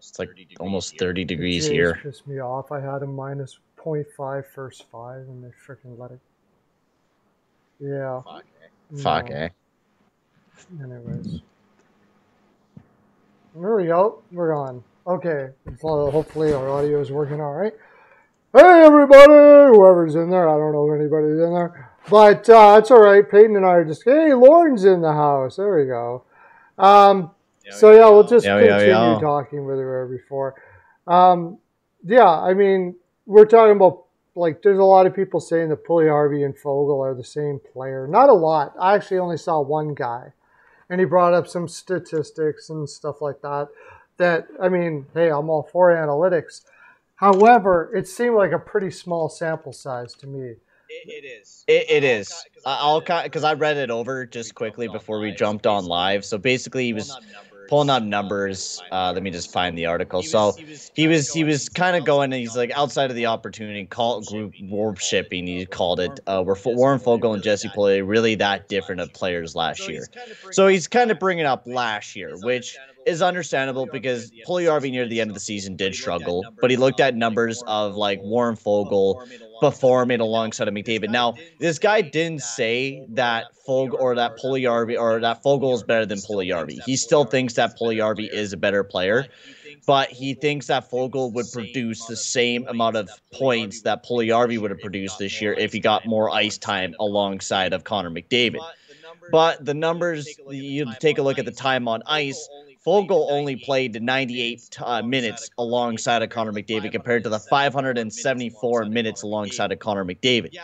It's like almost 30 The degrees Jays here. pissed me off. I had a minus 0.5 first 5, and they freaking let it. Yeah. Fuck, No. eh? Anyways. There we go. We're on. Okay. So hopefully our audio is working all right. Hey, everybody! Whoever's in there. I don't know if anybody's in there. But it's all right. Payton and I are just, hey, Lauren's in the house. There we go. So, yeah, we'll just continue talking with her before. Yeah, I mean, we're talking about, like, there's a lot of people saying that Puljujärvi and Fogel are the same player. Not a lot. I actually only saw one guy. And he brought up some statistics and stuff like that. That, I mean, hey, I'm all for analytics. However, it seemed like a pretty small sample size to me. It is. It is. Because I read it over just quickly before we jumped on live. So basically, he was pulling up numbers. Let me just find the article. So he was kind of going, and he's like, outside of the opportunity, group worshiping. He called it. Were Warren Fogle and Jesse Puljujärvi really that different of players last year? So he's kind of bringing up last year, which is understandable because Puljujärvi near the end of the season did struggle, but he looked at numbers of like Warren Fogle performing alongside of McDavid. Now, this guy didn't say that Puljujärvi or that Fogle is better than Puljujärvi. He still thinks that Puljujärvi is a better player, but he thinks that Fogle would produce the same amount of points that Puljujärvi would have produced this year if he got more ice time alongside of Connor McDavid. But the numbers, you take a look at the time on ice, Fogle only played 98 minutes alongside of Connor McDavid compared to the 574 minutes alongside of Connor McDavid.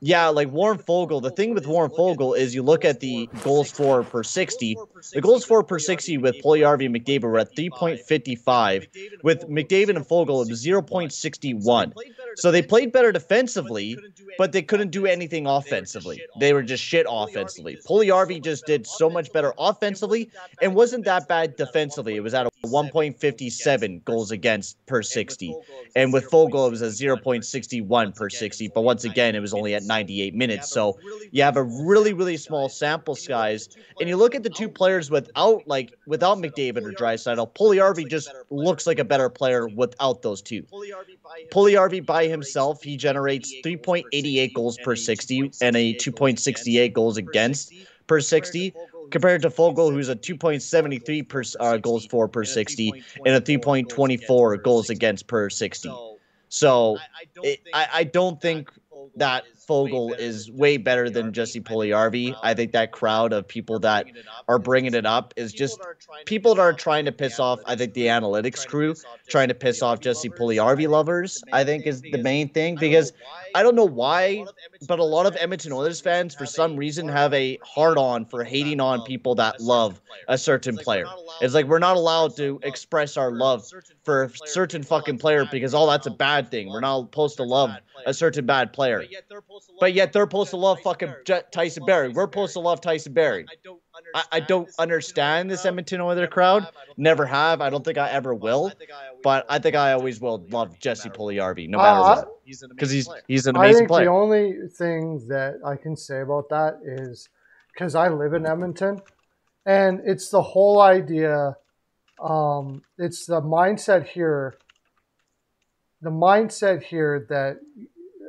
Yeah, like Warren Fogle, the thing with Warren Fogle is you look at the goals for per 60. The goals for per 60 with Puljujärvi and McDavid were at 3.55. With McDavid and Fogle, it was 0.61. So they played better defensively, but they couldn't do anything offensively. They were just shit offensively. Puljujärvi just did so much better offensively and wasn't that bad defensively. It was at a 1.57 goals against per 60. And with Fogle, it was a 0.61 per 60. But once again, it was only at 98 minutes. So you have a really, really small sample size. And you look at the two players without McDavid or Draisaitl, Puljujärvi just looks like a better player without those two. Puljujärvi by himself, he generates 3.88 goals per 60 and a 2.68 goals against per 60, compared to Fogle, who's a 2.73 goals for per 60 and a 3.24 goals against per 60. So I don't think that Fogle is way better than Jesse Puljujärvi. I think that crowd of people that are bringing it up is just people that are trying to piss off, I think, the analytics crew, trying to piss off Jesse Puljujärvi lovers, I think is the main thing, because I don't know why, but a lot of Edmonton Oilers fans, for some reason, have a hard-on for hating on people that love a certain player. It's like we're not allowed to express our love for a certain fucking player because, oh, that's a bad thing. We're not supposed to love a certain bad player. But yet they're supposed to love fucking Tyson Barrie. We're supposed to love Tyson Barrie. I don't understand this Edmonton Oilers crowd. Never have. I don't think I ever will. But I think I always will love Jesse Puljujärvi, no matter what. Because he's an amazing player. The only thing that I can say about that is because I live in Edmonton, and it's the whole idea. It's the mindset here. The mindset here that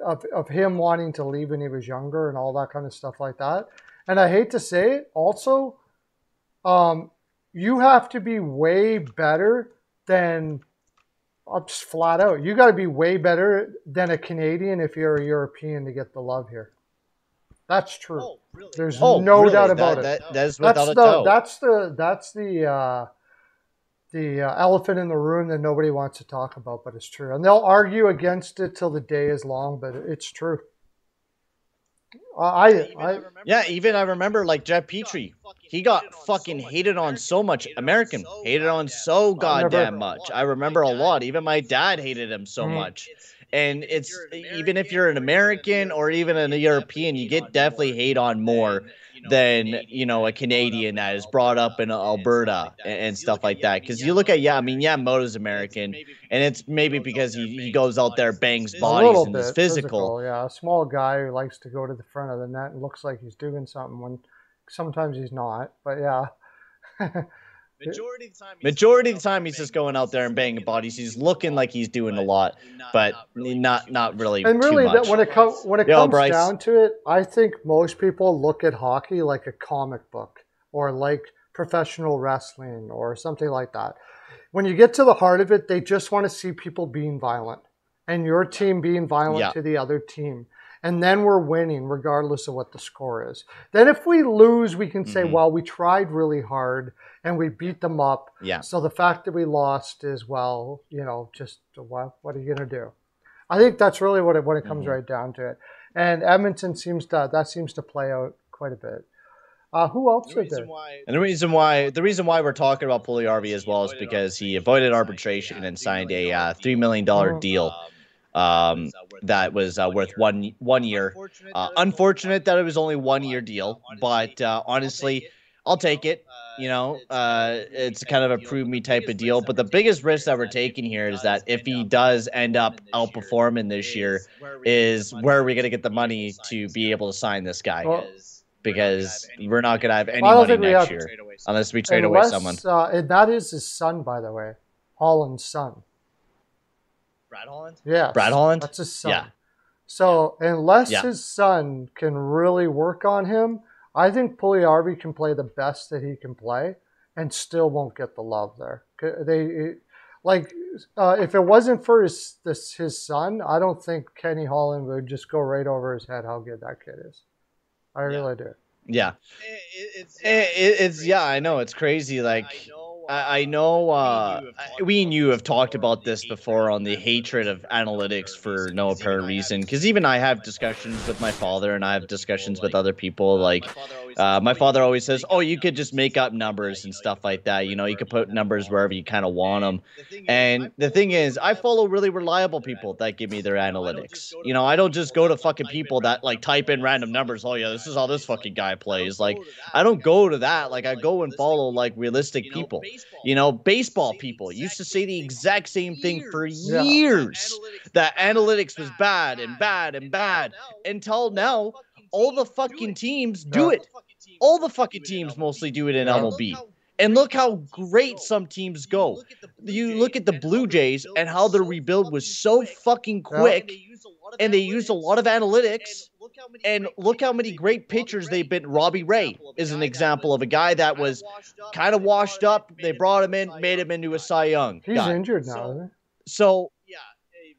of him wanting to leave when he was younger and all that kind of stuff like that. And I hate to say it, also, you have to be way better than, just flat out, you got to be way better than a Canadian if you're a European to get the love here. That's true. Oh, really? There's no doubt about it. That is without a doubt. That's the elephant in the room that nobody wants to talk about, but it's true. And they'll argue against it till the day is long, but it's true. Even I remember like Jeff Petrie. He got fucking hated on so much. American hated on so goddamn much. I remember a lot. Even my dad hated him so much. And it's even if you're an American or even a European, you get definitely hate on more than, a Canadian that is brought up in Alberta and stuff like that. Because you look at, Moto's American, and it's maybe because he goes out there, bangs bodies, and is physical. Yeah, a small guy who likes to go to the front of the net and looks like he's doing something when sometimes he's not. But yeah. Majority of the time, he's just going out there and banging bodies. He's looking like he's doing a lot, but not really. And really, too much. when it comes down to it, I think most people look at hockey like a comic book or like professional wrestling or something like that. When you get to the heart of it, they just want to see people being violent and your team being violent to the other team. And then we're winning regardless of what the score is. Then if we lose, we can say, well, we tried really hard and we beat them up. Yeah. So the fact that we lost is, well, just what are you going to do? I think that's really what it comes right down to it. And Edmonton seems to play out quite a bit. Who else is there? And the reason why we're talking about Puljujärvi as well is because he avoided arbitration and signed a $3 million deal that was worth one year. Unfortunate that it was only 1 year deal, but honestly, I'll take it. It's kind of a prove me type of deal. But the biggest risk that we're taking here is that if he does end up outperforming this year, is where are we going to get the money to be able to sign this guy? Because we're not going to have any money next year unless we trade away someone. And that is his son, by the way. Holland's son. Brad Holland? Yeah. Brad Holland? That's his son. Yeah. So unless his son can really work on him, I think Puljujärvi can play the best that he can play and still won't get the love there. If it wasn't for his son, I don't think Kenny Holland would just go right over his head how good that kid is. I really do. Yeah. I know. It's crazy. Like, I know we and you have talked about this before on the hatred of analytics for no apparent reason. Because even I have discussions with my father and I have discussions with other people. Like, my father always says, oh, you could just make up numbers and stuff like that. You could put numbers wherever you kind of want them. And the thing is, I follow really reliable people that give me their analytics. I don't just go to fucking people that like type in random numbers. Oh, yeah, this is how this fucking guy plays. Like, I don't go to that. Like, I go and follow like realistic people. Baseball people used to say the exact same thing for years, that analytics was bad and bad and bad, until now all the fucking teams do it. All the fucking teams mostly do it in MLB. And look how great some teams go. You look at the Blue Jays and how their rebuild was so fucking quick, and they used a lot of analytics. And look how many great pitchers they've been. Robbie Ray is an example of a guy that was kind of washed up. They brought him in, made him into a Cy Young guy. He's injured now, isn't he? So,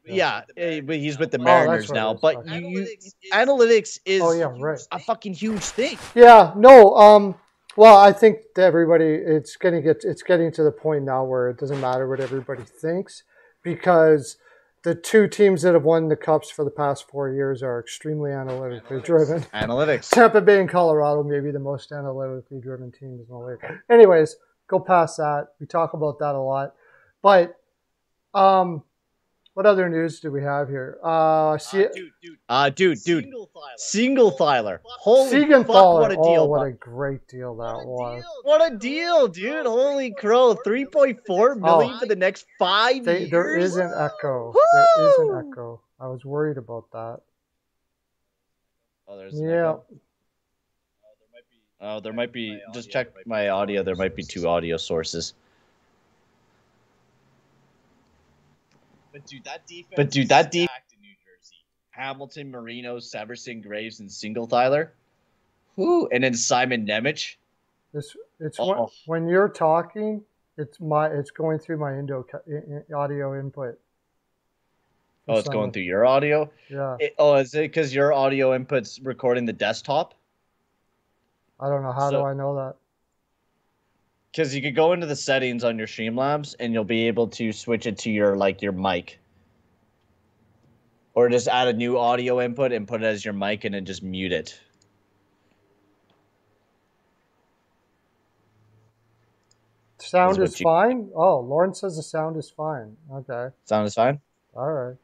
but he's with the Mariners now. But analytics is a fucking huge thing. Yeah, no. Well, I think that everybody, it's getting to the point now where it doesn't matter what everybody thinks, because the two teams that have won the Cups for the past 4 years are extremely analytically driven. Analytics. Tampa Bay and Colorado may be the most analytically driven teams in the league. Anyways, go past that. We talk about that a lot. But what other news do we have here? Dude. Siegenthaler. Holy fuck, what a deal. Oh, what a great deal that was. What a deal, dude. Holy crow. 3.4 million for the next 5 years. There is an echo. Woo! There is an echo. I was worried about that. Oh, there's an echo. Oh, there might be. Just check my audio. There might be two audio sources. But dude, that defense in New Jersey. Hamilton, Marino, Severson, Graves, and Siegenthaler. Whoo, and then Simon Nemec. When you're talking, it's going through my audio input. Oh, it's going through your audio? Yeah. Is it because your audio input's recording the desktop? I don't know. How do I know that? Because you could go into the settings on your Streamlabs and you'll be able to switch it to your mic. Or just add a new audio input and put it as your mic and then just mute it. Sound is fine? Oh, Lauren says the sound is fine. Okay. Sound is fine? All right.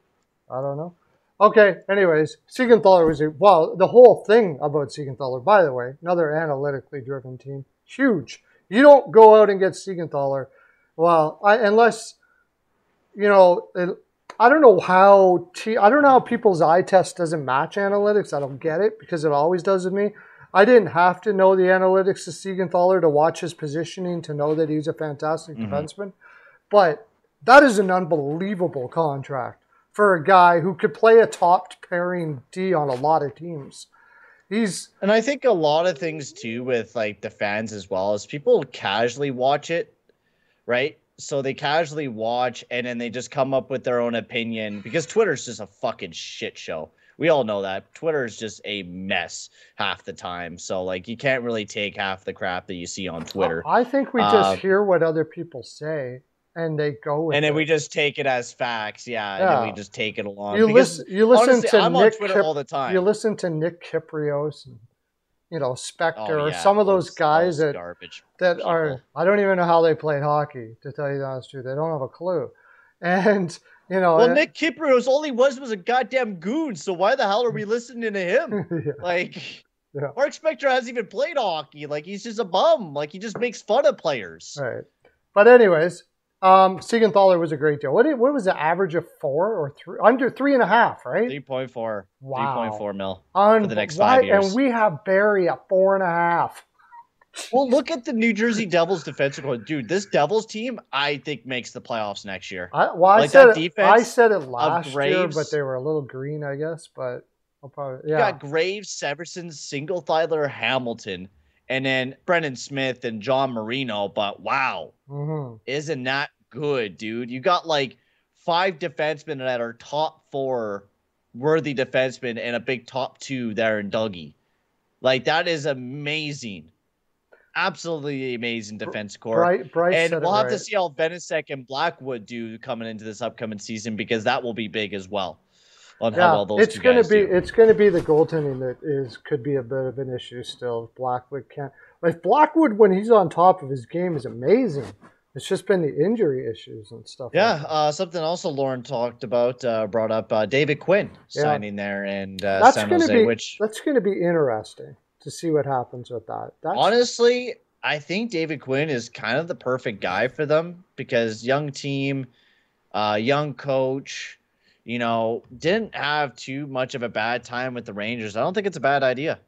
I don't know. Okay, anyways, Siegenthaler was the whole thing about Siegenthaler, by the way, another analytically driven team. Huge. You don't go out and get Siegenthaler. Well, unless, I don't know how people's eye test doesn't match analytics. I don't get it, because it always does with me. I didn't have to know the analytics of Siegenthaler to watch his positioning to know that he's a fantastic defenseman. But that is an unbelievable contract for a guy who could play a top pairing D on a lot of teams. And I think a lot of things too with like the fans as well is people casually watch it, right? So they casually watch and then they just come up with their own opinion because Twitter's just a fucking shit show. We all know that. Twitter is just a mess half the time. So like you can't really take half the crap that you see on Twitter. I think we just hear what other people say and they go with it. And then we just take it as facts. Yeah. And then we just take it along. You listen honestly, to I'm Nick on Twitter all the time. You listen to Nick Kiprios and Spector, or some of those guys that are, I don't even know how they played hockey, to tell you the honest truth. They don't have a clue. And, well, Nick Kiprios, all he was a goddamn goon, so why the hell are we listening to him? Mark Spector hasn't even played hockey. Like, he's just a bum. Like, he just makes fun of players. Right. But anyways, Siegenthaler was a great deal. What was the average of 4 or 3? Under 3.5, right? 3.4. Wow. 3.4 mil for the next 5 years. And we have Barry at 4.5. Well, look at the New Jersey Devils defensive coach. Dude, this Devils team, I think, makes the playoffs next year. I said it last year, but they were a little green, I guess. But I'll probably, You got Graves, Severson, Siegenthaler, Hamilton, and then Brendan Smith and John Marino. But wow, isn't that good, dude? You got like 5 defensemen that are top 4 worthy defensemen and a big top 2 there in Dougie. Like, that is amazing. Absolutely amazing defense core. And we'll have to see how Venisek and Blackwood do coming into this upcoming season, because that will be big as well. On how well those two guys do. It's going to be the goaltending that could be a bit of an issue still. Blackwood can't. Like, Blackwood, when he's on top of his game, is amazing. It's just been the injury issues and stuff. Yeah, something also Lauren talked about, brought up David Quinn signing there and San Jose. That's going to be interesting to see what happens with that. Honestly, I think David Quinn is kind of the perfect guy for them, because young team, young coach, didn't have too much of a bad time with the Rangers. I don't think it's a bad idea.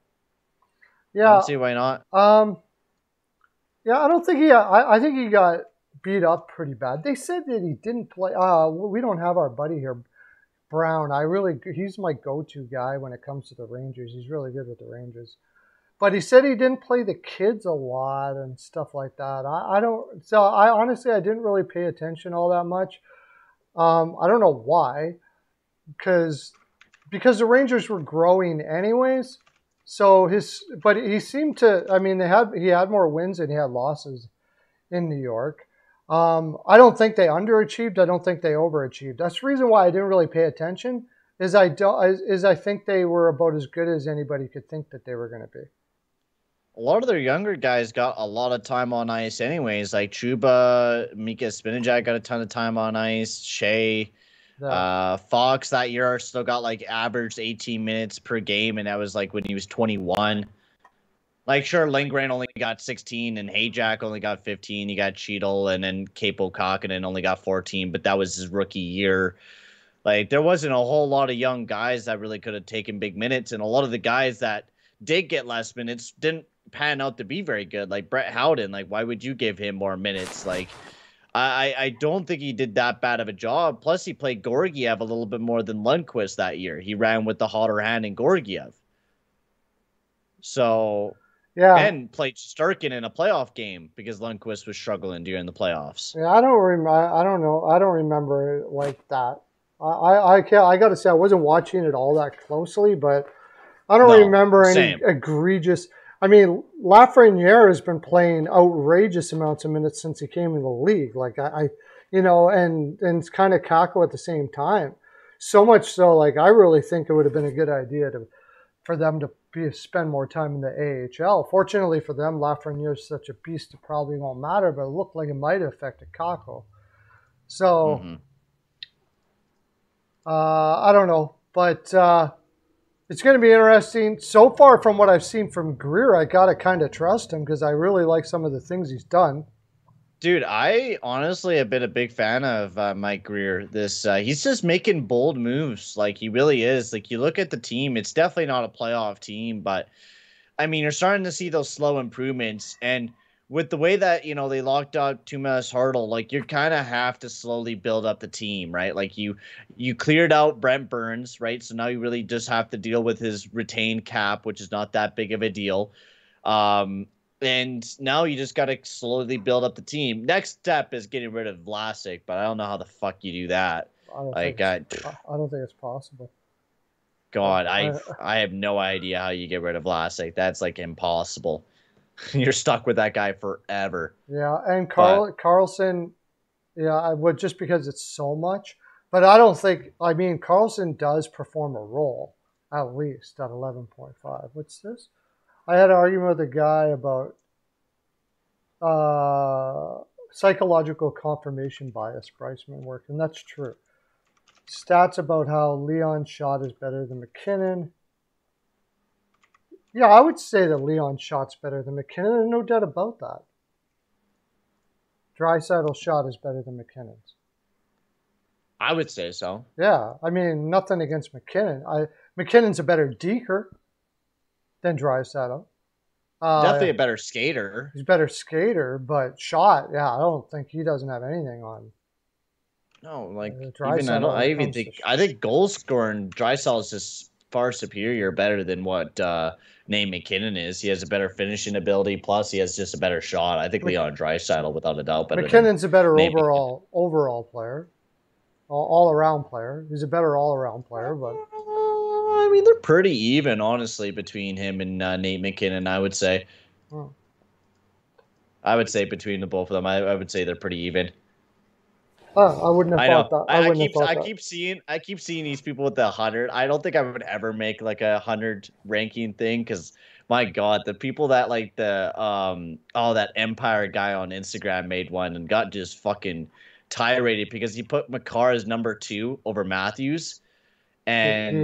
Yeah. I don't see why not. Yeah, I don't think I think he got beat up pretty bad. They said that he didn't play. We don't have our buddy here, Brown. He's my go-to guy when it comes to the Rangers. He's really good with the Rangers. But he said he didn't play the kids a lot and stuff like that. I honestly didn't really pay attention all that much. I don't know why, because the Rangers were growing anyways. But he seemed to. I mean, he had more wins than he had losses in New York. I don't think they underachieved. I don't think they overachieved. That's the reason why I didn't really pay attention. I think they were about as good as anybody could think that they were going to be. A lot of their younger guys got a lot of time on ice anyways. Like Chuba, Mika Spinajak got a ton of time on ice. Shea, Fox that year still got like averaged 18 minutes per game, and that was like when he was 21. Like, sure, Lindgren only got 16, and Hayjack only got 15. You got Cheadle, and then Capo Kakkonen only got 14, but that was his rookie year. Like, there wasn't a whole lot of young guys that really could have taken big minutes, and a lot of the guys that did get less minutes didn't pan out to be very good. Like Brett Howden, like, why would you give him more minutes? Like, I don't think he did that bad of a job. Plus, he played Georgiev a little bit more than Lundqvist that year. He ran with the hotter hand in Georgiev. So, yeah, and played Sturkin in a playoff game because Lundqvist was struggling during the playoffs. Yeah, I don't know. I don't remember it like that. I got to say, I wasn't watching it all that closely, but I don't remember any egregious. I mean, Lafreniere has been playing outrageous amounts of minutes since he came in the league. Like and it's kind of Kakko at the same time. So much so, like, I really think it would have been a good idea for them to spend more time in the AHL. Fortunately for them, Lafreniere is such a beast it probably won't matter, but it looked like it might have affected Kakko. So, I don't know, but it's going to be interesting. So far from what I've seen from Greer, I got to kind of trust him because I really like some of the things he's done. Dude, I honestly have been a big fan of Mike Greer. He's just making bold moves. Like, he really is. Like, you look at the team, it's definitely not a playoff team, but I mean, you're starting to see those slow improvements, and with the way that they locked up Tumas Hartle, like you kind of have to slowly build up the team, right? Like you cleared out Brent Burns, right? So now you really just have to deal with his retained cap, which is not that big of a deal. And now you just got to slowly build up the team. Next step is getting rid of Vlasic, but I don't know how the fuck you do that. I don't Like, think it's possible. God, I have no idea how you get rid of Vlasic. That's like impossible. You're stuck with that guy forever. Yeah, and Carlson, yeah, I would just because it's so much. But I don't think. I mean, Carlson does perform a role at least at 11.5. What's this? I had an argument with a guy about psychological confirmation bias Bryceman work, and that's true. Stats about how Leon's shot is better than McKinnon. Yeah, I would say that Leon's shot's better than McKinnon. There's no doubt about that. Draisaitl's shot is better than McKinnon's. I would say so. Yeah, I mean, nothing against McKinnon. McKinnon's a better deker than Draisaitl. Definitely a better skater. He's a better skater, but shot, yeah, I don't think he doesn't have anything on. No, like I think goal scoring Draisaitl is just far superior, better than what Nate McKinnon is. He has a better finishing ability, plus he has just a better shot. I think Leon Draisaitl, without a doubt, better. McKinnon's a better overall player, all around player. He's a better all around player, but I mean they're pretty even, honestly, between him and Nate McKinnon. I would say. Oh. I would say between the both of them, I would say they're pretty even. I wouldn't have thought that. I keep seeing these people with the 100. I don't think I would ever make like a 100 ranking thing because my God, the people that like that Empire guy on Instagram made one and got just fucking tirade because he put Makar as number 2 over Matthews, and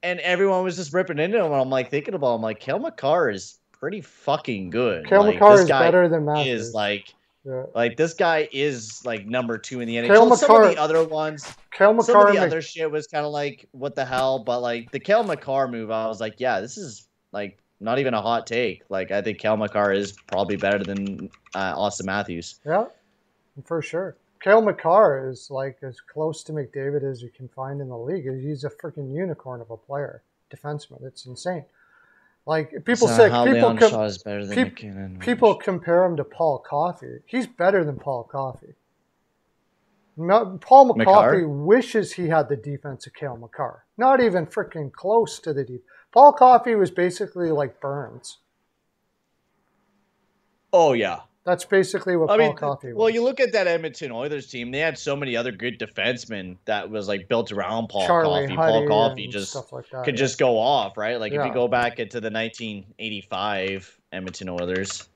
everyone was just ripping into him. And I'm like thinking about him, like Cale Makar is pretty fucking good. Cale Makar is better than Matthews. Like this guy is like number 2 in the NHL. Some of the other ones, some of the other shit was kind of like what the hell. But like the Cale Makar move, I was like, yeah, this is like not even a hot take. Like I think Cale Makar is probably better than Austin Matthews. Yeah, for sure. Cale Makar is like as close to McDavid as you can find in the league. He's a freaking unicorn of a player, defenseman. It's insane. Like people say, people compare him to Paul Coffey. He's better than Paul Coffey. Paul McCoffey wishes he had the defense of Cale Makar. Not even freaking close to the deep. Paul Coffey was basically like Burns. Oh yeah, that's basically what Paul Coffey was. Well, you look at that Edmonton Oilers team; they had so many other good defensemen that was like built around Paul Coffey. Paul Coffey just could just go off, right? Like if you go back into the 1985 Edmonton Oilers,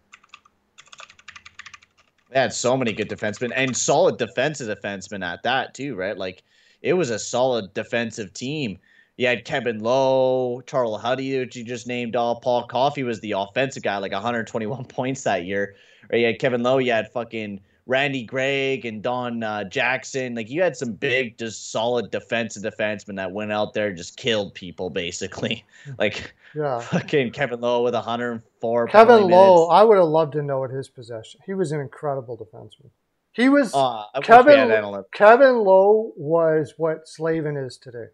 they had so many good defensemen and solid defensive defensemen at that too, right? Like it was a solid defensive team. You had Kevin Lowe, Charles Huddy, which you just named all. Paul Coffey was the offensive guy, like 121 points that year. Or you had Kevin Lowe, you had fucking Randy Gregg and Don Jackson. Like you had some big, just solid defensive defensemen that went out there and just killed people, basically. Like fucking Kevin Lowe with 104. Kevin Lowe, I would have loved to know at his possession. He was an incredible defenseman. He was Kevin Lowe was what Slavin is today.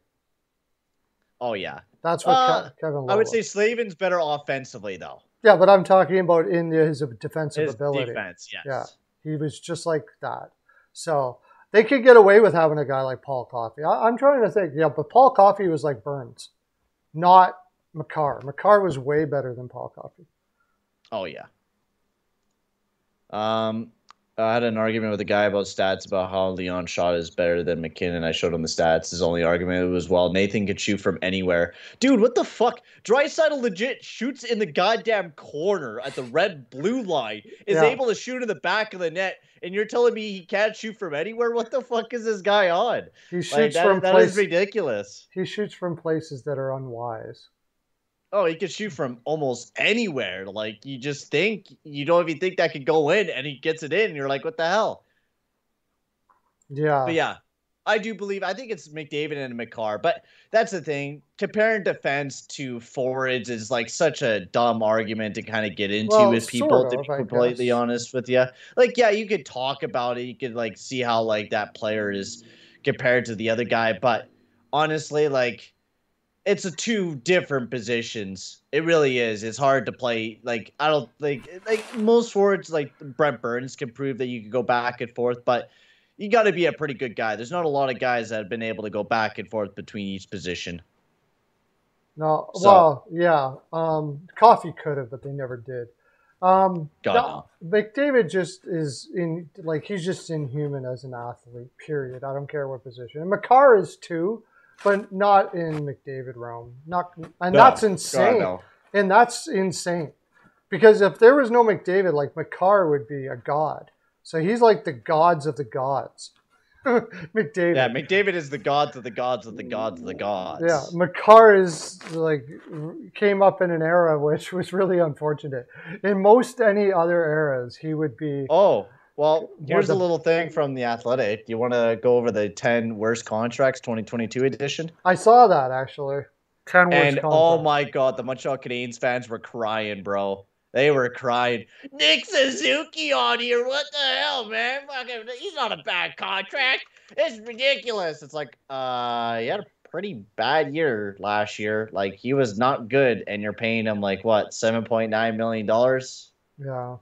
Oh yeah, that's what Kevin Lowe. I would say Slavin's better offensively though. Yeah, but I'm talking about in his defensive ability. Defense, yes. Yeah, he was just like that. So they could get away with having a guy like Paul Coffey. I'm trying to think. Yeah, but Paul Coffey was like Burns, not Makar. Makar was way better than Paul Coffey. Oh yeah. I had an argument with a guy about stats about how Leon shot is better than McKinnon. I showed him the stats. His only argument was, well, Nathan could shoot from anywhere. Dude, what the fuck? Draisaitl legit shoots in the goddamn corner at the red-blue line, is able to shoot in the back of the net, and you're telling me he can't shoot from anywhere? What the fuck is this guy on? He shoots from places. That is ridiculous. He shoots from places that are unwise. Oh, he could shoot from almost anywhere. Like, you just think, you don't even think that could go in, and he gets it in, and you're like, what the hell? Yeah. But yeah. I think it's McDavid and McCarr, but that's the thing. Comparing defense to forwards is like such a dumb argument to kind of get into with people, to be completely honest with you. Like, yeah, you could talk about it. You could like see how like that player is compared to the other guy, but honestly, like it's two different positions. It really is. It's hard to play. Like, I don't think like most forwards like Brent Burns can prove that you can go back and forth, but you got to be a pretty good guy. There's not a lot of guys that have been able to go back and forth between each position. No, well, yeah. Coffee could have, but they never did. No. McDavid just is he's just inhuman as an athlete. Period. I don't care what position. And McCarr is too, but not in McDavid realm. That's insane. God, no. And that's insane, because if there was no McDavid, like McCarr would be a god. So he's like the gods of the gods. McDavid. Yeah, McDavid is the gods of the gods of the gods of the gods. Yeah, McCarr is came up in an era which was really unfortunate. In most any other eras, he would be. Oh, well, here's a little thing from The Athletic. Do you want to go over the 10 worst contracts 2022 edition? I saw that, actually. 10 worst contracts. Oh my God, the Montreal Canadiens fans were crying, bro. They were crying. Nick Suzuki on here. What the hell, man? He's not a bad contract. It's ridiculous. It's like, he had a pretty bad year last year. Like, he was not good, and you're paying him like what, $7.9 million? Yeah.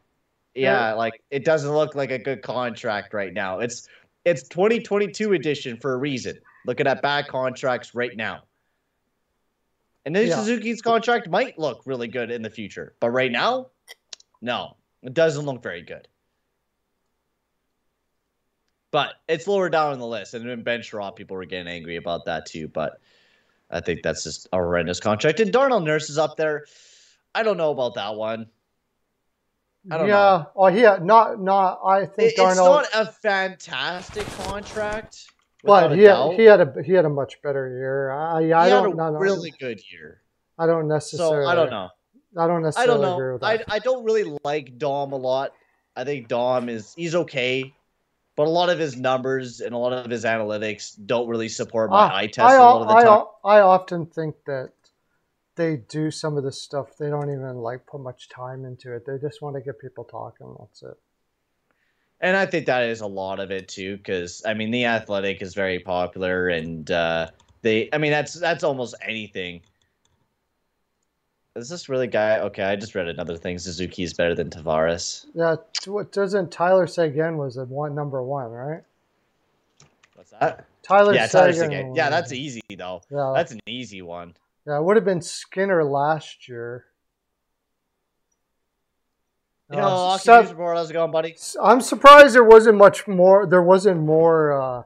Yeah, like it doesn't look like a good contract right now. It's 2022 edition for a reason. Looking at bad contracts right now. And then Suzuki's contract might look really good in the future. But right now, no. It doesn't look very good. But it's lower down on the list. And in Ben Sherratt, people were getting angry about that too. But I think that's just a horrendous contract. And Darnell Nurse is up there. I don't know about that one. I don't know. Oh, yeah. I think Darnell. It's not a fantastic contract. But he had a much better year. He had a really good year. I don't necessarily. So I don't know. I don't necessarily agree with that. I don't really like Dom a lot. I think Dom he's okay, but a lot of his numbers and a lot of his analytics don't really support my eye test a lot of the time. I often think that they do some of this stuff. They don't even put much time into it. They just want to get people talking. That's it. And I think that is a lot of it too, because I mean, The Athletic is very popular, and that's almost anything. Is this really guy? Okay, I just read another thing. Suzuki is better than Tavares. Yeah, doesn't Tyler Seguin was number one, right? What's that? Tyler Seguin. Yeah, that's easy though. Yeah, that's an easy one. Yeah, it would have been Skinner last year. Hockey News Report, how's it going, buddy? I'm surprised there wasn't more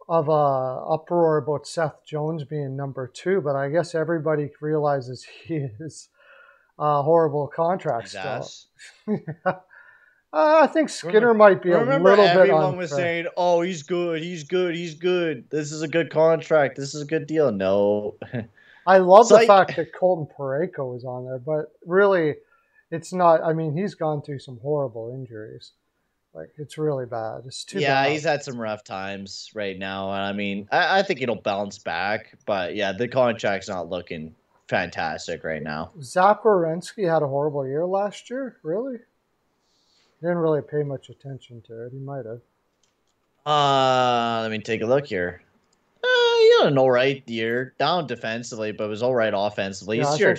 of a uproar about Seth Jones being number 2, but I guess everybody realizes he is a horrible contract still. I think Skinner might be a little bit unfair. Everyone was saying, "Oh, he's good. This is a good contract. This is a good deal." No. I love the fact that Colton Parayko is on there, but really, it's not. I mean, he's gone through some horrible injuries. It's really bad. It's too bad. Yeah, he's had some rough times right now. And I mean, I think it'll bounce back. But yeah, the contract's not looking fantastic right now. Zach Werenski had a horrible year last year. Really? Didn't really pay much attention to it. He might have. Let me take a look here. He had an all right year. Down defensively, but was all right offensively. Yeah,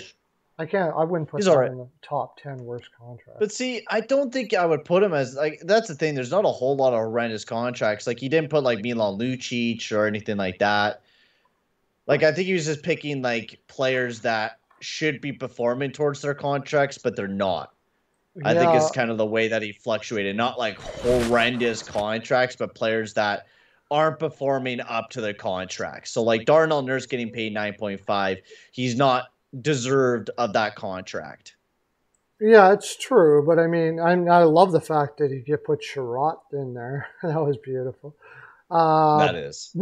I wouldn't put him in the top 10 worst contracts. But see, I don't think I would put him as that's the thing. There's not a whole lot of horrendous contracts. He didn't put Milan Lucic or anything like that. I think he was just picking players that should be performing towards their contracts, but they're not. I think it's kind of the way that he fluctuated. Not horrendous contracts, but players that aren't performing up to their contracts. So Darnell Nurse getting paid 9.5, he's not deserved of that contract. Yeah, it's true, but I mean, I love the fact that he put Sherratt in there. That was beautiful. That is.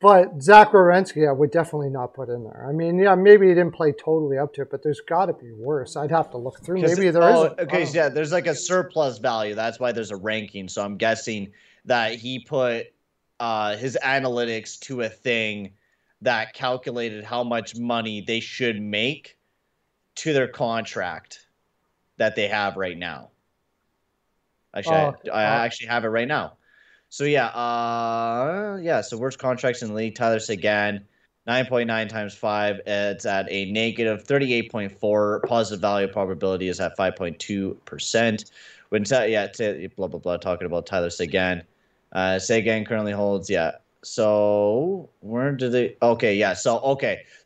But Zach Werenski, I would definitely not put in there. I mean, yeah, maybe he didn't play totally up to it, but there's got to be worse. I'd have to look through. Maybe there is. Okay, so yeah, there's a surplus value. That's why there's a ranking. So I'm guessing that he put his analytics to a thing that calculated how much money they should make to their contract that they have right now. I actually have it right now. So yeah. So worst contracts in the league: Tyler Seguin, 9.9 times 5. It's at a negative 38.4. Positive value probability is at 5.2%. When blah blah blah. Talking about Tyler Seguin. Seguin currently holds So where do they? Okay, yeah. So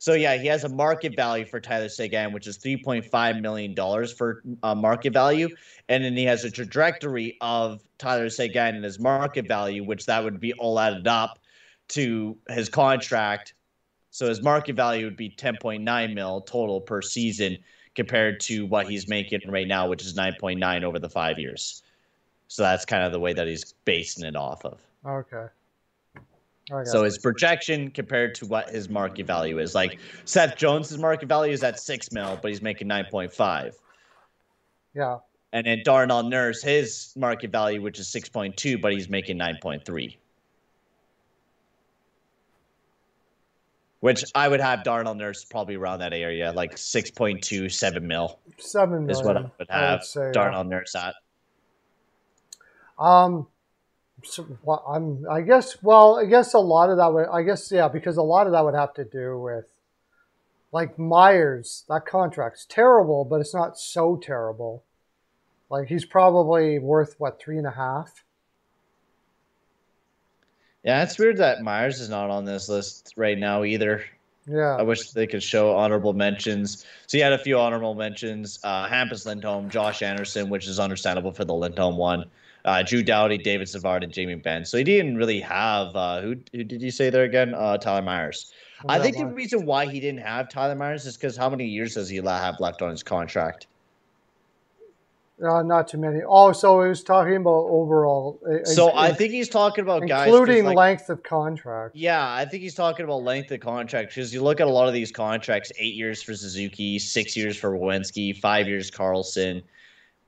yeah, he has a market value for Tyler Seguin, which is $3.5 million for market value, and then he has a trajectory of Tyler Seguin and his market value, which that would be all added up to his contract. So his market value would be 10.9 mil total per season compared to what he's making right now, which is 9.9 over the 5 years. So that's kind of the way that he's basing it off of. Okay. So his projection compared to what his market value is. Like Seth Jones's market value is at 6 mil, but he's making 9.5. Yeah. And then Darnell Nurse, his market value, which is 6.2, but he's making 9.3. Which I would have Darnell Nurse probably around that area, like 6.2, 7 mil. 7 million is what I would have Darnell Nurse at. So, well, I guess a lot of that would, because a lot of that would have to do with, like, Myers. That contract's terrible, but it's not so terrible. Like, he's probably worth, 3.5? Yeah, it's weird that Myers is not on this list right now either. Yeah. I wish they could show honorable mentions. So you had a few honorable mentions. Hampus Lindholm, Josh Anderson, which is understandable for the Lindholm one. Drew Doughty, David Savard, and Jamie Benn. So he didn't really have who did you say there again? Tyler Myers. I think the reason why he didn't have Tyler Myers is because how many years does he have left on his contract? Not too many. Oh, so he was talking about overall. So I think he's talking about guys including length of contract. Yeah, I think he's talking about length of contract because you look at a lot of these contracts: 8 years for Suzuki, 6 years for Werenski, 5 years Carlson,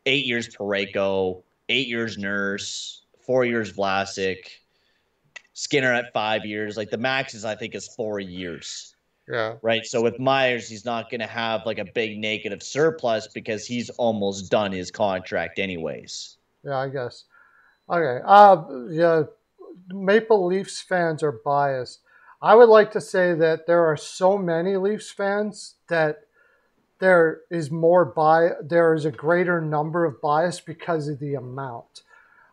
8 years Parayko, 8 years Nurse, 4 years Vlasic, Skinner at 5 years. Like the max is, I think, is 4 years. Yeah. Right. So with Myers, he's not going to have like a big negative surplus because he's almost done his contract anyways. Yeah, I guess. Okay. Yeah. Maple Leafs fans are biased. I would like to say that there are so many Leafs fans that there is a greater number of bias because of the amount.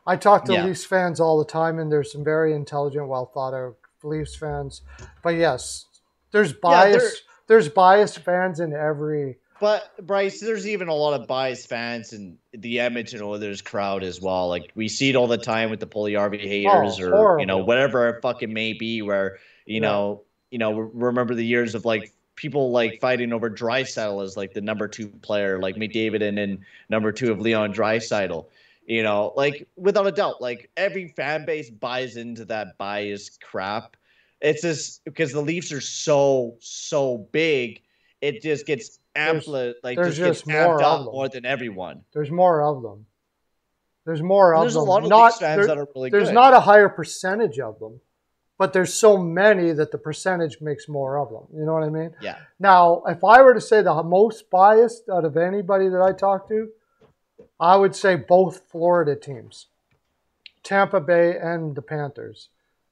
I talk to Leafs fans all the time, and there's some very intelligent, well thought out Leafs fans. But yes, there's bias. Yeah, there's biased fans in every. But Bryce, there's even a lot of biased fans in the Edmonton Oilers crowd as well. Like we see it all the time with the Puljujärvi haters, or horrible. Whatever it fucking may be. Where remember the years of like people like fighting over Draisaitl as like the number 2 player, like McDavid, and then number 2 of Leon Draisaitl. Like without a doubt, like every fan base buys into that biased crap. It's just because the Leafs are so big, it just gets amped up more than everyone. There's more of them. There's more of them. There's a lot of Leafs fans that are really good. There's not a higher percentage of them, but there's so many that the percentage makes more of them. You know what I mean? Yeah. Now, if I were to say the most biased out of anybody that I talk to, I would say both Florida teams, Tampa Bay and the Panthers.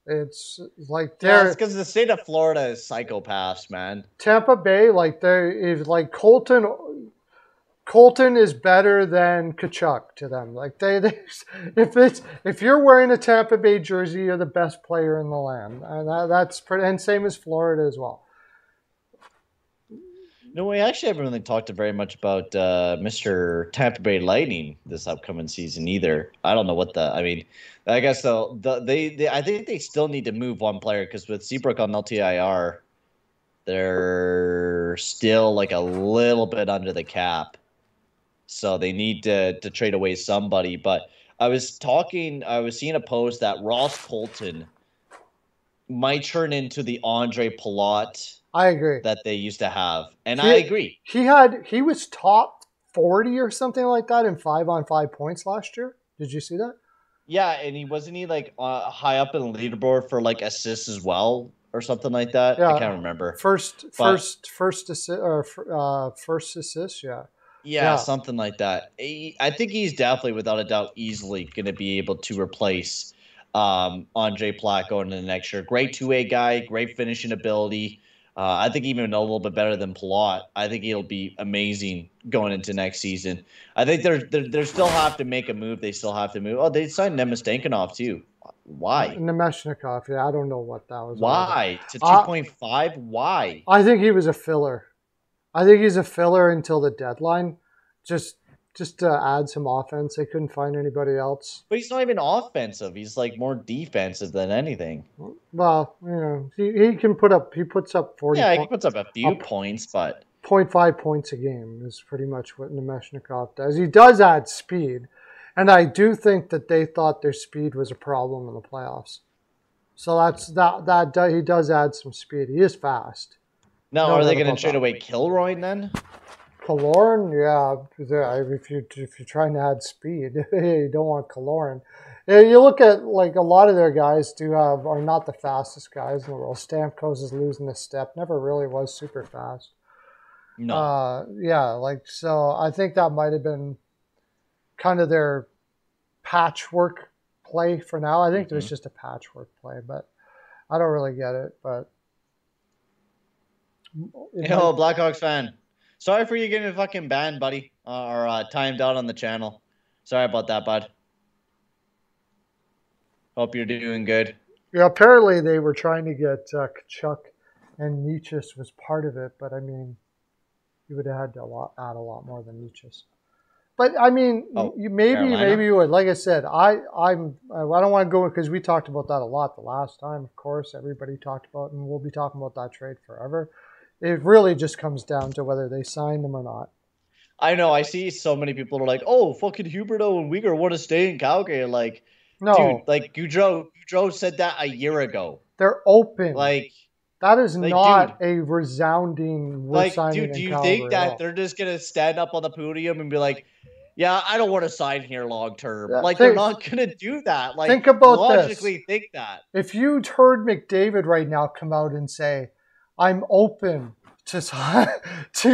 It's like it's because the state of Florida is psychopaths, man. Tampa Bay, Colton is better than Tkachuk to them. Like if you're wearing a Tampa Bay jersey, you're the best player in the land, and that's pretty. And same as Florida as well. No, we actually haven't really talked very much about Mr. Tampa Bay Lightning this upcoming season either. I don't know I guess I think they still need to move one player because with Seabrook on LTIR, they're still like a little bit under the cap. So they need to trade away somebody. But I was seeing a post that Ross Colton might turn into the Andre Palat. I agree. That they used to have. And I agree. He was top 40 or something like that in 5-on-5 points last year. Did you see that? Yeah, and wasn't he like high up in the leaderboard for like assists as well or something like that? I Yeah, can't remember. first But first assist or first assist. Yeah, yeah, yeah. something like that. I think he's definitely, without a doubt, easily going to be able to replace Andre Platt going into the next year. Great two-way guy, great finishing ability. I think even a little bit better than Palat. I think he'll be amazing going into next season. I think they still have to make a move. They still have to move. Oh, they signed Nemastankinov too. Why? Nemeshnikov. Yeah, I don't know what that was all about. Why? To 2.5? Why? I think he was a filler. I think he's a filler until the deadline, just just to add some offense. They couldn't find anybody else. But he's not even offensive. He's like more defensive than anything. Well, he can put up. He puts up 40 Yeah, he point, puts up a few points, but 0.5 points a game is pretty much what Nemeshnikov does. He does add speed, and I do think that they thought their speed was a problem in the playoffs. So he does add some speed. He is fast. now No are they doubt going about to trade that. away Kilroy then? Kaloran, yeah, if you're trying to add speed, you don't want Kaloran. Yeah, you look at like a lot of their guys are not the fastest guys in the world. Stamkos is losing a step. Never really was super fast. No. Yeah, like so. I think that might have been kind of their patchwork play for now. I think it was just a patchwork play, but I don't really get it. But Blackhawks fan. Sorry for you getting fucking banned, buddy, or timed out on the channel. Sorry about that, bud. Hope you're doing good. Yeah, apparently they were trying to get Kachuk, and Nietzsche was part of it, but I mean, you would have had to add a lot more than Nietzsche. But I mean, maybe you would. Like I said, I don't want to go because we talked about that a lot the last time. Of course, everybody talked about, and we'll be talking about that trade forever. It really just comes down to whether they sign them or not. I know. I see so many people are like, "Oh, fucking Huberto and Uyghur want to stay in Calgary." Like, No, dude, like Goudreau said that a year ago. they're open. Like, that is not dude, a resounding we're like, signing dude, do in you Calgary think at that all. they're just gonna stand up on the podium and be like, "Yeah, I don't want to sign here long term"? Yeah, Like, they're not gonna do that. Like, think about this. logically, think that. If you'd heard McDavid right now come out and say, "I'm open to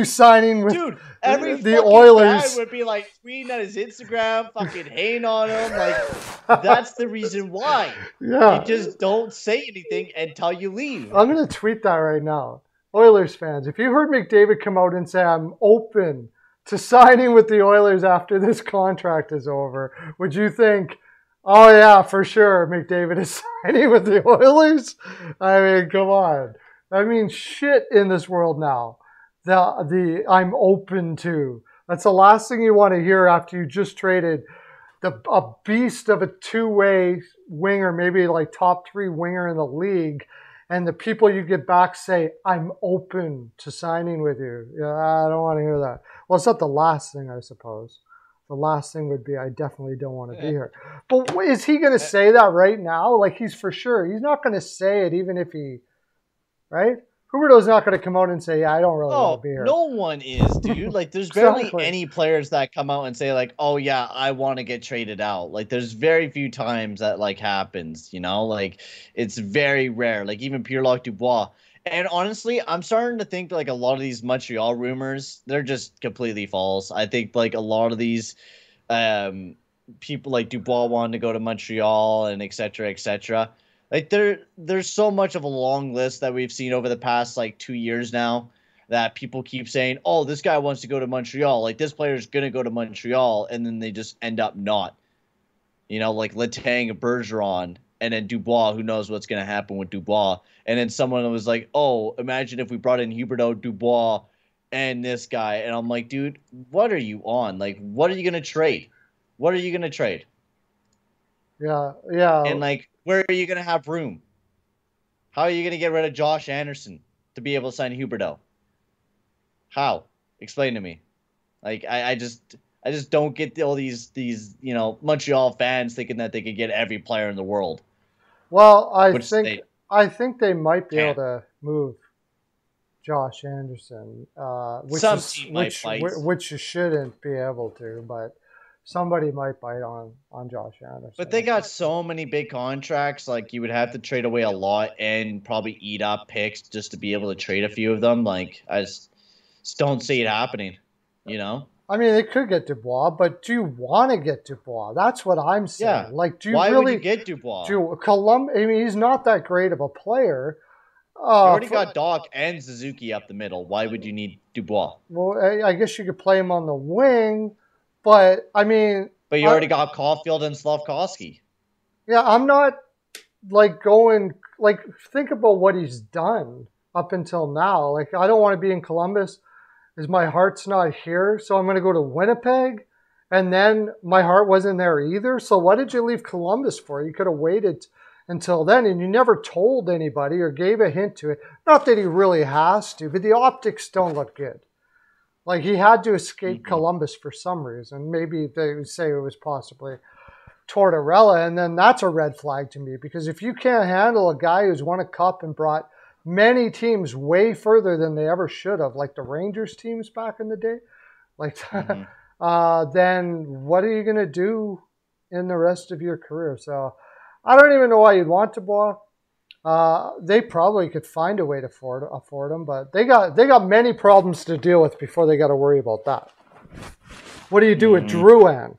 signing with Dude, every the fucking Oilers," fan would be like tweeting at his Instagram, fucking hating on him. Like, that's the reason why. Yeah, You just don't say anything until you leave. I'm gonna tweet that right now. Oilers fans, if you heard McDavid come out and say, "I'm open to signing with the Oilers after this contract is over," would you think, "Oh yeah, for sure, McDavid is signing with the Oilers"? I mean, come on. I mean, shit in this world now. The I'm open to. That's the last thing you want to hear after you just traded a beast of a two-way winger, maybe like top 3 winger in the league, and the people you get back say, "I'm open to signing with you." Yeah, I don't want to hear that. Well, it's not the last thing, I suppose. The last thing would be, "I definitely don't want to be here." But is he going to say that right now? Like, he's for sure. He's not going to say it even if he, right? Huberto's not going to come out and say, "Yeah, I don't really want to be here." No one is, dude. Like, there's barely any players that come out and say, like, "Oh yeah, I want to get traded out." Like, there's very few times that like happens. Like it's very rare. Like even Pierre Dubois. And honestly, I'm starting to think like a lot of these Montreal rumors, they're just completely false. I think like a lot of these people like Dubois wanting to go to Montreal and et cetera, et cetera. Like there's so much of a long list that we've seen over the past like 2 years now that people keep saying, "Oh, this guy wants to go to Montreal. Like this player is gonna go to Montreal," and then they just end up not. Like Letang, Bergeron, and then Dubois. Who knows what's gonna happen with Dubois? And then someone was like, "Oh, imagine if we brought in Huberdeau, Dubois, and this guy." And I'm like, dude, what are you on? Like, what are you gonna trade? What are you gonna trade? Yeah, yeah. And like, where are you gonna have room? How are you gonna get rid of Josh Anderson to be able to sign Huberdeau? How? Explain to me. Like, I just don't get all these Montreal fans thinking that they could get every player in the world. Well, I think they might be able to move Josh Anderson, which you shouldn't be able to. But somebody might bite on Josh Anderson. But they got so many big contracts, like you would have to trade away a lot and probably eat up picks just to be able to trade a few of them. Like I just don't see it happening, you know? I mean, they could get Dubois, but do you want to get Dubois? That's what I'm saying. Yeah. Like, do you Why really would you get Dubois? I mean, he's not that great of a player. You already got Doc and Suzuki up the middle. Why would you need Dubois? Well, I guess you could play him on the wing, but I mean... But you already got Caulfield and Slavkovsky. Yeah, I'm not, like, going... Like, think about what he's done up until now. Like, I don't want to be in Columbus because my heart's not here, so I'm going to go to Winnipeg, and then my heart wasn't there either. So what did you leave Columbus for? You could have waited until then, and you never told anybody or gave a hint to it. Not that he really has to, but the optics don't look good. Like, he had to escape Columbus for some reason. Maybe they would say it was possibly Tortorella, and then that's a red flag to me, because if you can't handle a guy who's won a cup and brought many teams way further than they ever should have, like the Rangers teams back in the day, like then what are you going to do in the rest of your career? So I don't even know why you'd want Dubois. They probably could find a way to afford him, but they got many problems to deal with before they got to worry about that. What do you do with Drouin?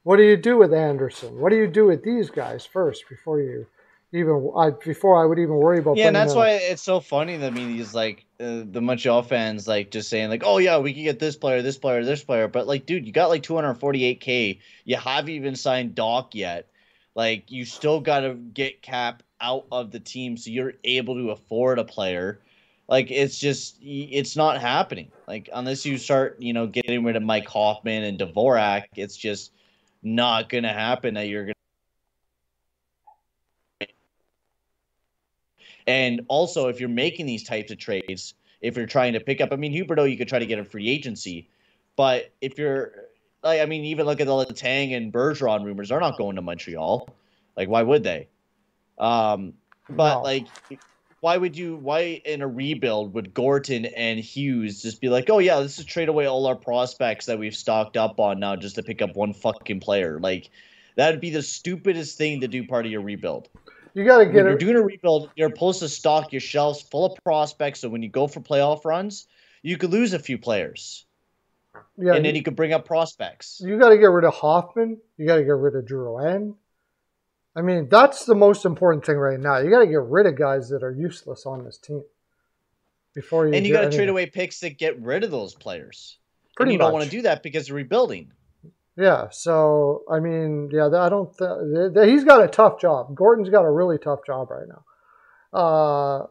What do you do with Anderson? What do you do with these guys first before I would even worry about? Yeah, and that's why it's so funny to me. These like the Montreal fans like just saying like, oh yeah, we can get this player, this player, this player, but like, dude, you got like $248K. You haven't even signed Doc yet. Like, you still got to get Cap out of the team so you're able to afford a player. Like, it's not happening. Like, unless you start, getting rid of Mike Hoffman and Dvorak, it's just not going to happen that you're going to. And also, if you're making these types of trades, if you're trying to pick up, I mean, Huberdeau, you could try to get a free agency. But if you're, like, I mean, even look at the Letang and Bergeron rumors, they're not going to Montreal. Like, why would they? But, No. like, why in a rebuild would Gorton and Hughes just be like, oh, yeah, let's just trade away all our prospects that we've stocked up on now just to pick up one fucking player? Like, that would be the stupidest thing to do part of your rebuild. You got to get When you're doing a rebuild, you're supposed to stock your shelves full of prospects, so when you go for playoff runs, you could lose a few players. Yeah, and then you could bring up prospects. You got to get rid of Hoffman. You got to get rid of Drouin. I mean, that's the most important thing right now. You got to get rid of guys that are useless on this team before you. And you got to trade away picks to get rid of those players. Pretty much. Don't want to do that because you're rebuilding. Yeah. So I mean, yeah, I don't. He's got a tough job. Gordon's got a really tough job right now.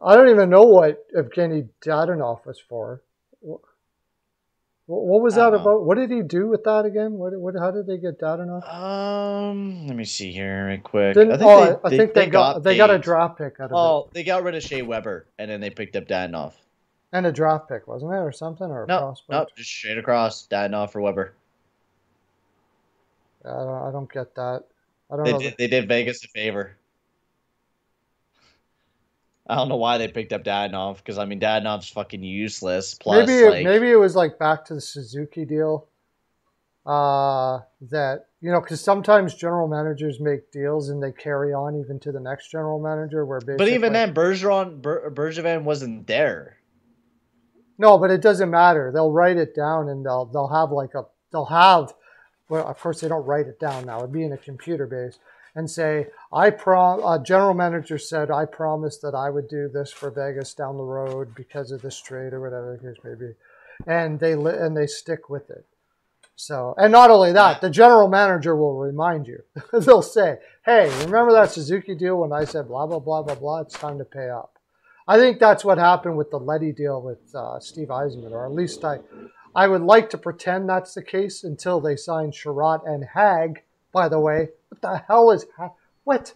I don't even know what Evgeny Dadonov was for. What was that about? What did he do with that again? How did they get Dadonov? Let me see here real quick. I think they got a draft pick out of it. They got rid of Shea Weber and then they picked up Dadonov. And a draft pick, wasn't it, or something, or a prospect? No, just straight across Dadonov for Weber. I don't get that. They did Vegas a favor. I don't know why they picked up Dadonov, because, I mean, Dadonov's fucking useless. Plus, maybe it was like back to the Suzuki deal. That, because sometimes general managers make deals and they carry on even to the next general manager. But even then, Bergevin wasn't there. No, but it doesn't matter. They'll write it down and they'll have. Well, of course, they don't write it down now. It'd be in a computer base. And say, general manager said, I promised that I would do this for Vegas down the road because of this trade or whatever the case may be. And they stick with it. So, and not only that, the general manager will remind you. They'll say, hey, remember that Suzuki deal when I said blah, blah, blah, blah, blah, it's time to pay up. I think that's what happened with the Leddy deal with Steve Yzerman, or at least I would like to pretend that's the case until they sign Sherratt and Hag. By the way, what the hell is what?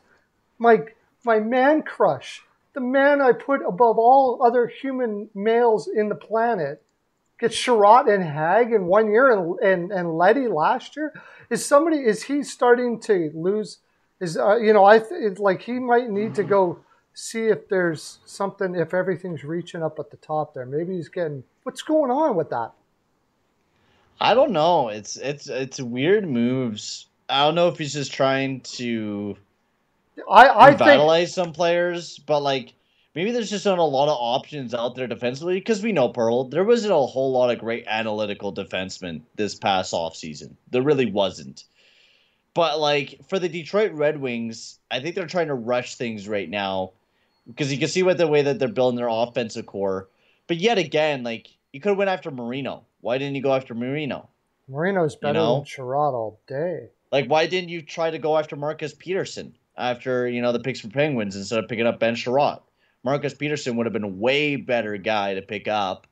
My man crush, the man I put above all other human males in the planet, gets Sherratt and Hag in 1 year and Leddy last year. Is he starting to lose? Like he might need to go see if there's something, if everything's reaching up at the top there. Maybe he's getting, what's going on with that? I don't know. It's weird moves. I don't know if he's just trying to I think revitalize some players, but like maybe there's just not a lot of options out there defensively because we know Pearl. There wasn't a whole lot of great analytical defensemen this past offseason. There really wasn't. But like for the Detroit Red Wings, I think they're trying to rush things right now because you can see what the way that they're building their offensive core. But yet again, like you could have went after Marino. Why didn't you go after Marino? Marino's You better than know, Sherrod all day. like why didn't you try to go after Marcus Peterson after the picks for Penguins instead of picking up Ben Sherratt? Marcus Peterson would have been a way better guy to pick up,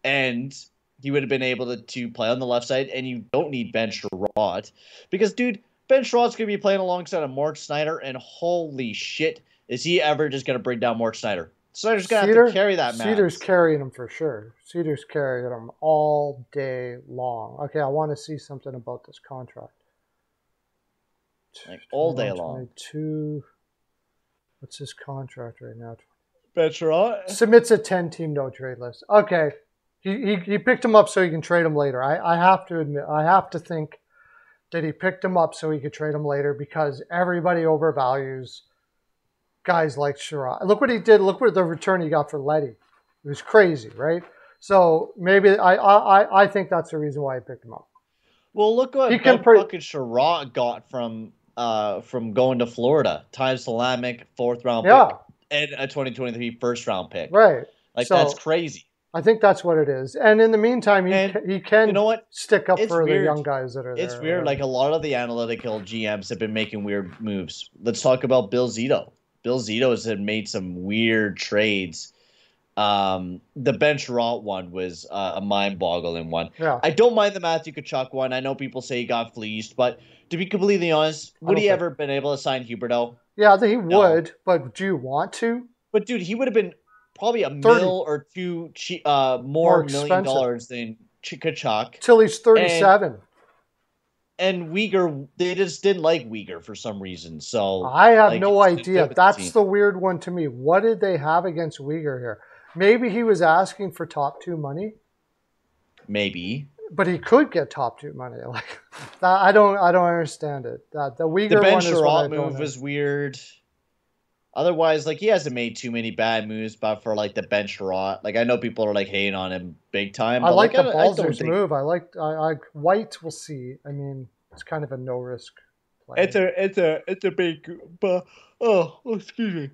and he would have been able to play on the left side. And you don't need Ben Sherratt because, dude, Ben Sherratt's gonna be playing alongside of Mort Snyder, and holy shit, is he ever just gonna bring down Mort Snyder? Snyder's gonna have to carry that man. Cedar's carrying him for sure. Cedar's carrying him all day long. Okay, I want to see something about this contract. Like all day long. 22. What's his contract right now? Ben Sherratt submits a 10-team no trade list. Okay, he picked him up so he can trade him later. I have to admit, I have to think that he picked him up so he could trade him later because everybody overvalues guys like Sherrod. Look what he did. Look what the return he got for Letty. It was crazy, right? So maybe I think that's the reason why I picked him up. Well, look what fucking Sherrod got from going to Florida. Ty Salamick, 4th round pick, and a 2023 first round pick. Right. Like that's crazy. I think that's what it is. And in the meantime, he can stick up for the young guys that are there. It's weird. Like a lot of the analytical GMs have been making weird moves. Let's talk about Bill Zito. Bill Zito has made some weird trades. The Ben Sherratt one was a mind-boggling one. Yeah. I don't mind the Matthew Tkachuk one. I know people say he got fleeced, but to be completely honest, would he ever been able to sign Huberdeau? Yeah, he would, but do you want to? But dude, he would have been probably a mil or two more $1 million than Tkachuk. Till he's 37. And Uyghur, they just didn't like Uyghur for some reason. So I have no idea. That's the weird one to me. What did they have against Uyghur here? Maybe he was asking for top 2 money. Maybe, but he could get top 2 money. Like that, I don't understand it. The Uyghur Ben one Sherratt move was weird. Otherwise, like he hasn't made too many bad moves, but for like the Ben Sherratt, like I know people are like hating on him big time. I like the Balzer's move. I White. We'll see. I mean, it's kind of a no risk play. It's a big, excuse me,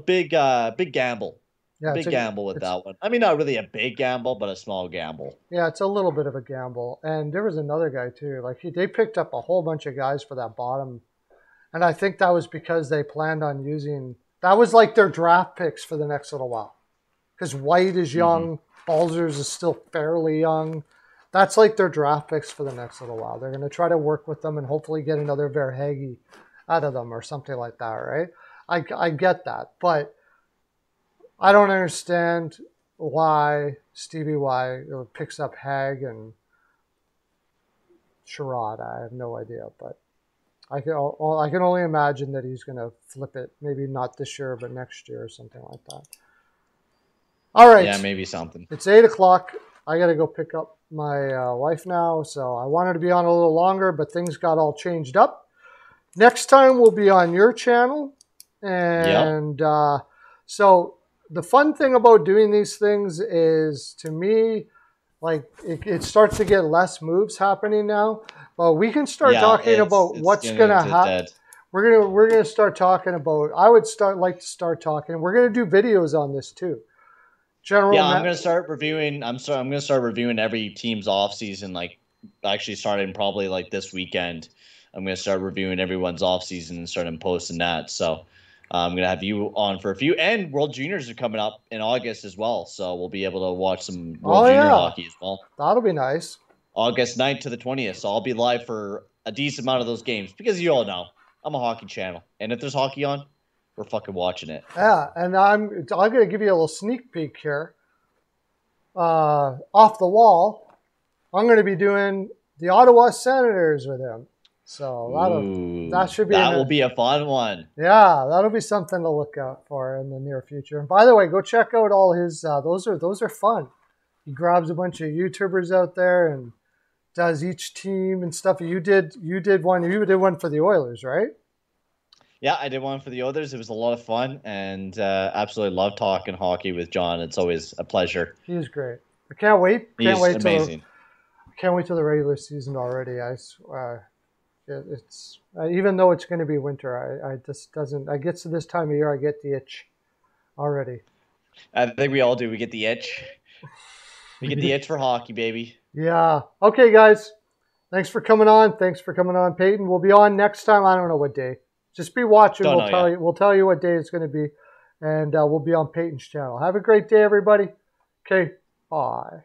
big gamble. Yeah, big gamble with that one. I mean, not really a big gamble, but a small gamble. Yeah, it's a little bit of a gamble. And there was another guy too. Like they picked up a whole bunch of guys for that bottom, and I think that was because they planned on using. That was like their draft picks for the next little while. Because White is young, Balzers is still fairly young. That's like their draft picks for the next little while. They're going to try to work with them and hopefully get another Verhaeghe out of them or something like that, right? I get that. But I don't understand why Stevie Y picks up Hag and Sherrod. I have no idea, but I can only imagine that he's going to flip it. Maybe not this year, but next year or something like that. All right. Yeah, maybe something. It's 8 o'clock. I got to go pick up my wife now. So I wanted to be on a little longer, but things got all changed up. Next time we'll be on your channel. And so the fun thing about doing these things is, to me, like it starts to get less moves happening now. But we can start talking about what's going to happen. We're gonna start talking about. I would like to start talking. We're gonna do videos on this too. I'm gonna start reviewing. I'm gonna start reviewing every team's off season. Like actually starting probably like this weekend. I'm gonna start reviewing everyone's off season and starting posting that. So I'm gonna have you on for a few. And World Juniors are coming up in August as well. So we'll be able to watch some World Junior hockey as well. That'll be nice. August 9th to the 20th. So I'll be live for a decent amount of those games because you all know I'm a hockey channel. And if there's hockey on, we're fucking watching it. Yeah, and I'm going to give you a little sneak peek here. Off the wall, I'm going to be doing the Ottawa Senators with him. So that will be a fun one. Yeah, that'll be something to look out for in the near future. And by the way, go check out all his. Those are fun. He grabs a bunch of YouTubers out there and does each team and stuff. You did one for the Oilers, right? Yeah, I did one for the Others. It was a lot of fun, and absolutely love talking hockey with John. It's always a pleasure. He's great. I can't wait. He's amazing. Can't wait till the regular season already. It's even though it's going to be winter, I just doesn't. I get to this time of year, I get the itch already. I think we all do. We get the itch. We get the itch for hockey, baby. Yeah. Okay, guys. Thanks for coming on. Thanks for coming on, Payton. We'll be on next time. I don't know what day. Just be watching. We'll tell you what day it's going to be, and we'll be on Payton's channel. Have a great day, everybody. Okay. Bye.